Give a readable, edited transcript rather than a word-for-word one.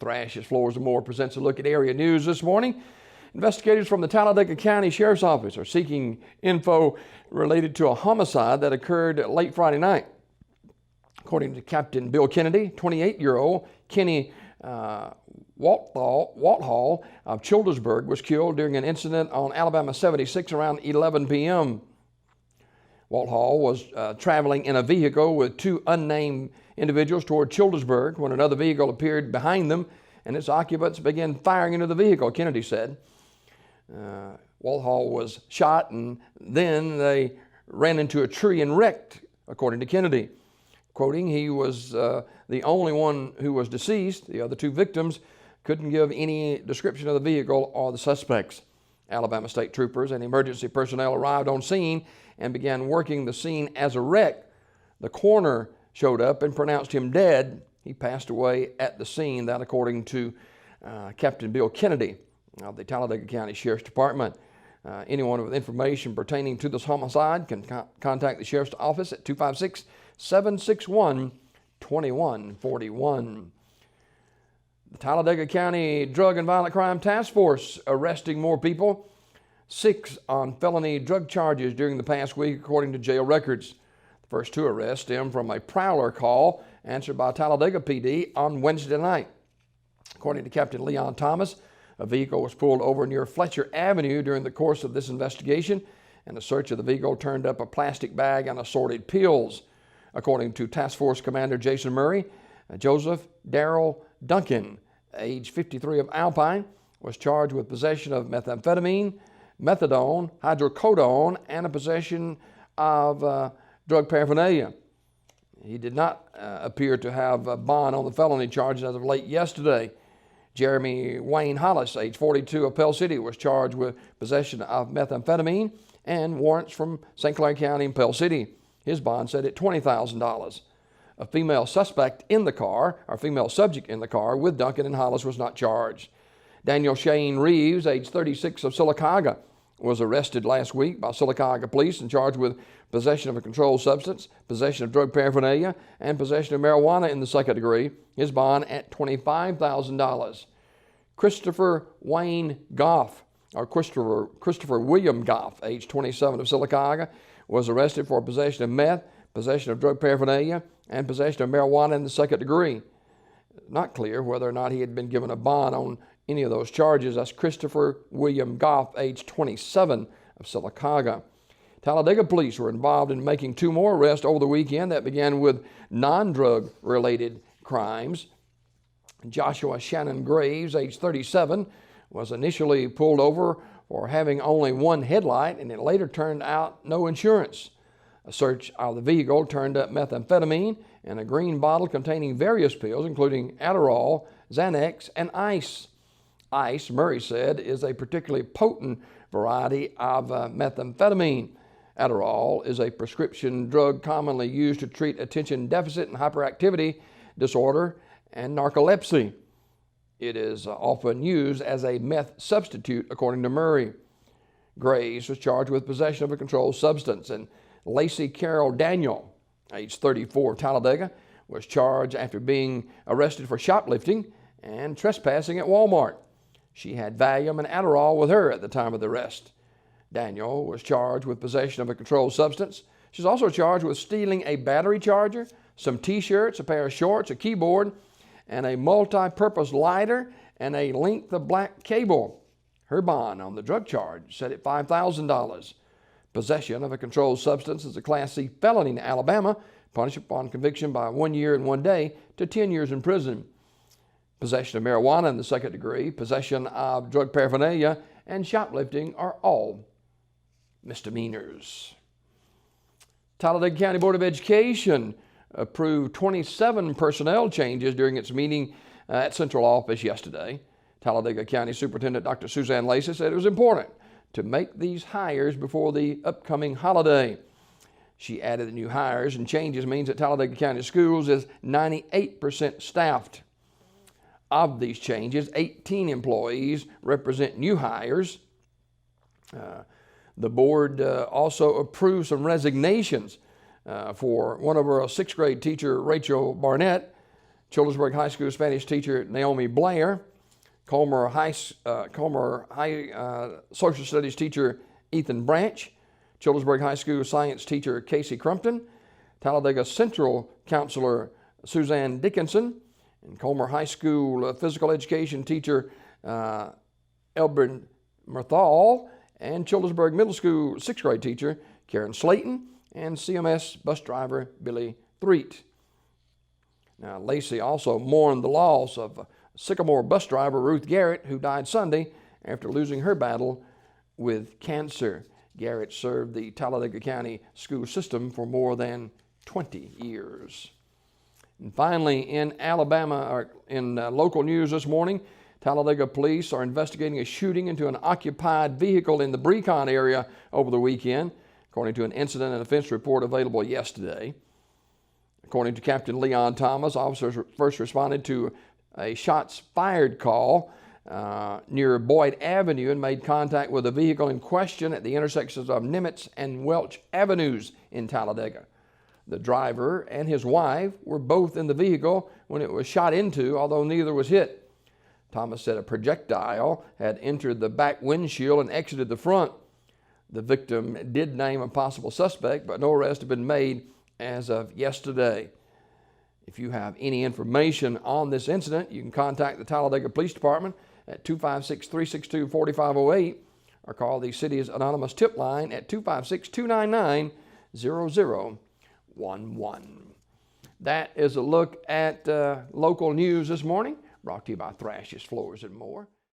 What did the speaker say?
Thrash's Floors and More presents a look at area news this morning. Investigators from the Talladega County Sheriff's Office are seeking info related to a homicide that occurred late Friday night. According to Captain Bill Kennedy, 28-year-old Kenny Walthall of Childersburg was killed during an incident on Alabama 76 around 11 p.m. Walthall was traveling in a vehicle with two unnamed individuals toward Childersburg when another vehicle appeared behind them and its occupants began firing into the vehicle, Kennedy said. Walthall was shot and then they ran into a tree and wrecked, according to Kennedy. Quoting, he was the only one who was deceased. The other two victims couldn't give any description of the vehicle or the suspects. Alabama State troopers and emergency personnel arrived on scene and began working the scene as a wreck. The coroner showed up and pronounced him dead. He passed away at the scene, that according to Captain Bill Kennedy of the Talladega County Sheriff's Department. Anyone with information pertaining to this homicide can contact the Sheriff's Office at 256-761-2141. The Talladega County Drug and Violent Crime Task Force arresting more people, 6 on felony drug charges during the past week, according to jail records. The first 2 arrests stem from a prowler call answered by Talladega PD on Wednesday night. According to Captain Leon Thomas, a vehicle was pulled over near Fletcher Avenue during the course of this investigation, and a search of the vehicle turned up a plastic bag and assorted pills. According to Task Force Commander Jason Murray, Joseph Darrell Duncan, age 53 of Alpine, was charged with possession of methamphetamine, methadone, hydrocodone, and a possession of drug paraphernalia. He did not appear to have a bond on the felony charges as of late yesterday. Jeremy Wayne Hollis, age 42 of Pell City, was charged with possession of methamphetamine and warrants from St. Clair County and Pell City. His bond set at $20,000. A female suspect in the car, or female subject in the car with Duncan and Hollis, was not charged. Daniel Shane Reeves, age 36 of Sylacauga, was arrested last week by Sylacauga Police and charged with possession of a controlled substance, possession of drug paraphernalia, and possession of marijuana in the second degree. His bond at $25,000. Christopher Wayne Goff, or Christopher William Goff, age 27 of Sylacauga, was arrested for possession of meth, possession of drug paraphernalia, and possession of marijuana in the second degree. Not clear whether or not he had been given a bond on any of those charges. That's Christopher William Goff, age 27 of Sylacauga. Talladega Police were involved in making 2 more arrests over the weekend that began with non-drug related crimes. Joshua Shannon Graves, age 37, was initially pulled over for having only one headlight, and it later turned out no insurance. A search of the vehicle turned up methamphetamine and a green bottle containing various pills, including Adderall, Xanax, and ice. Ice, Murray said, is a particularly potent variety of methamphetamine. Adderall is a prescription drug commonly used to treat attention deficit and hyperactivity disorder and narcolepsy. It is often used as a meth substitute, according to Murray. Graves was charged with possession of a controlled substance, and Lacey Carol Daniel, age 34 of Talladega, was charged after being arrested for shoplifting and trespassing at Walmart. She had Valium and Adderall with her at the time of the arrest. Daniel was charged with possession of a controlled substance. She's also charged with stealing a battery charger, some T-shirts, a pair of shorts, a keyboard, and a multi-purpose lighter and a length of black cable. Her bond on the drug charge set at $5,000. Possession of a controlled substance is a Class C felony in Alabama, punished upon conviction by 1 year and 1 day to 10 years in prison. Possession of marijuana in the second degree, possession of drug paraphernalia, and shoplifting are all misdemeanors. Talladega County Board of Education approved 27 personnel changes during its meeting at Central Office yesterday. Talladega County Superintendent Dr. Suzanne Lacey said it was important to make these hires before the upcoming holiday. She added the new hires and changes means that Talladega County Schools is 98% staffed. Of these changes, 18 employees represent new hires. The board also approved some resignations for one of our 6th grade teacher, Rachel Barnett, Childersburg High School Spanish teacher Naomi Blair, Comer High Social Studies teacher Ethan Branch, Childersburg High School Science teacher Casey Crumpton, Talladega Central counselor Suzanne Dickinson, and Comer High School physical education teacher Elbrin Merthal, and Childersburg Middle School 6th grade teacher Karen Slayton, and CMS bus driver Billy Threet. Now, Lacey also mourned the loss of Sycamore bus driver Ruth Garrett, who died Sunday after losing her battle with cancer. Garrett served the Talladega County school system for more than 20 years. And finally, in Alabama, or in local news this morning, Talladega Police are investigating a shooting into an occupied vehicle in the Brecon area over the weekend, according to an incident and offense report available yesterday. According to Captain Leon Thomas, officers first responded to a shots fired call near Boyd Avenue and made contact with the vehicle in question at the intersections of Nimitz and Welch Avenues in Talladega. The driver and his wife were both in the vehicle when it was shot into, although neither was hit. Thomas said a projectile had entered the back windshield and exited the front. The victim did name a possible suspect, but no arrest had been made as of yesterday. If you have any information on this incident, you can contact the Talladega Police Department at 256-362-4508 or call the city's anonymous tip line at 256-299-0011. That is a look at local news this morning, brought to you by Thrash's Floors and More.